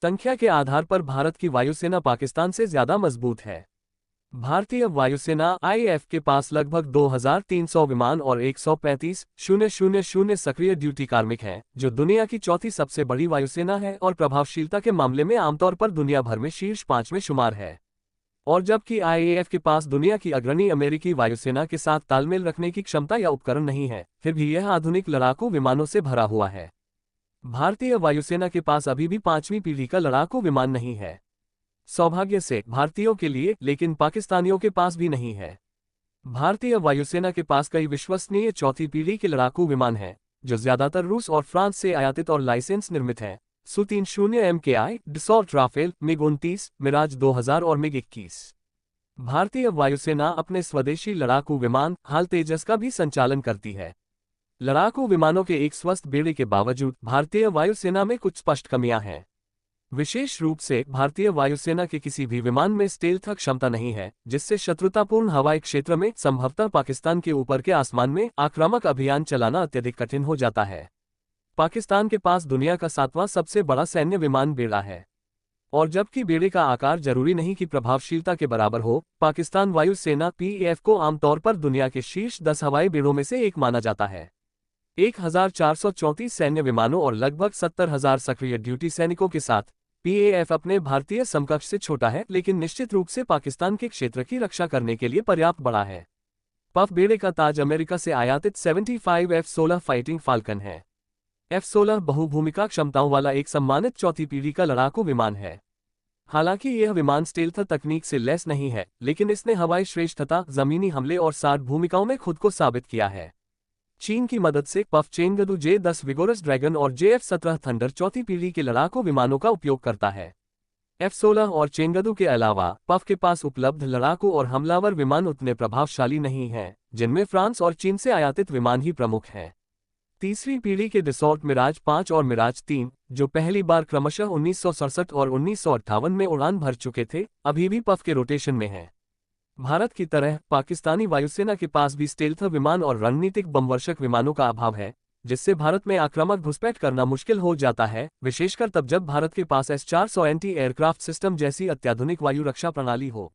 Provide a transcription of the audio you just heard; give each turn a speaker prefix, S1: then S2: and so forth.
S1: संख्या के आधार पर भारत की वायुसेना पाकिस्तान से ज्यादा मजबूत है। भारतीय वायुसेना आईएएफ के पास लगभग 2300 विमान और 135,000 सक्रिय ड्यूटी कार्मिक हैं, जो दुनिया की चौथी सबसे बड़ी वायुसेना है और प्रभावशीलता के मामले में आमतौर पर दुनिया भर में शीर्ष 5 में शुमार है। और जबकि आईएएफ के पास दुनिया की अग्रणी अमेरिकी वायुसेना के साथ तालमेल रखने की क्षमता या उपकरण नहीं है, फिर भी यह आधुनिक लड़ाकू विमानों से भरा हुआ है। भारतीय वायुसेना के पास अभी भी 5वीं पीढ़ी का लड़ाकू विमान नहीं है। सौभाग्य से भारतीयों के लिए, लेकिन पाकिस्तानियों के पास भी नहीं है। भारतीय वायुसेना के पास कई विश्वसनीय चौथी पीढ़ी के लड़ाकू विमान हैं, जो ज्यादातर रूस और फ्रांस से आयातित और लाइसेंस निर्मित हैं। Su-30 MKI, डसॉल्ट राफेल, मिग-29, मिराज 2000 और मिग-21। भारतीय वायुसेना अपने स्वदेशी लड़ाकू विमान हाल तेजस का भी संचालन करती है। लड़ाकू विमानों के एक स्वस्थ बेड़े के बावजूद भारतीय वायुसेना में कुछ स्पष्ट कमियां हैं। विशेष रूप से भारतीय वायुसेना के किसी भी विमान में स्टेल्थ क्षमता नहीं है, जिससे शत्रुतापूर्ण हवाई क्षेत्र में, संभवतः पाकिस्तान के ऊपर के आसमान में, आक्रामक अभियान चलाना अत्यधिक कठिन हो जाता है। पाकिस्तान के पास दुनिया का 7वां सबसे बड़ा सैन्य विमान बेड़ा है। और जबकि बेड़े का आकार जरूरी नहीं कि प्रभावशीलता के बराबर हो, पाकिस्तान वायुसेना पीएएफ को आमतौर पर दुनिया के शीर्ष 10 हवाई बेड़ों में से एक माना जाता है। 1434 सैन्य विमानों और लगभग 70,000 सक्रिय ड्यूटी सैनिकों के साथ पीएएफ अपने भारतीय समकक्ष से छोटा है, लेकिन निश्चित रूप से पाकिस्तान के क्षेत्र की रक्षा करने के लिए पर्याप्त बड़ा है। पफ बेड़े का ताज अमेरिका से आयातित 75 F-16 फाइटिंग फाल्कन है। F-16 बहुभूमिका क्षमताओं वाला एक सम्मानित चौथी पीढ़ी का लड़ाकू विमान है। हालांकि यह विमान स्टेल्थ तकनीक से लैस नहीं है, लेकिन इसने हवाई श्रेष्ठता, जमीनी हमले और सार्ड भूमिकाओं में खुद को साबित किया है। चीन की मदद से puff Chengdu J-10 vigorous dragon और JF-17 थंडर चौथी पीढ़ी के लड़ाकू विमानों का उपयोग करता है। F-16 और चेंगडू के अलावा पफ के पास उपलब्ध लड़ाकू और हमलावर विमान उतने प्रभावशाली नहीं हैं, जिनमें फ्रांस और चीन से आयातित विमान ही प्रमुख हैं। तीसरी पीढ़ी के डसॉल्ट मिराज 5 और मिराज 3, जो पहली बार क्रमशः 1967 और 1958 में उड़ान भर चुके थे, अभी भी पफ के रोटेशन में हैं। भारत की तरह पाकिस्तानी वायुसेना के पास भी स्टेल्थ विमान और रणनीतिक बमवर्षक विमानों का अभाव है, जिससे भारत में आक्रामक घुसपैठ करना मुश्किल हो जाता है, विशेषकर तब जब भारत के पास S-400 एंटी एयरक्राफ्ट सिस्टम जैसी अत्याधुनिक वायु रक्षा प्रणाली हो।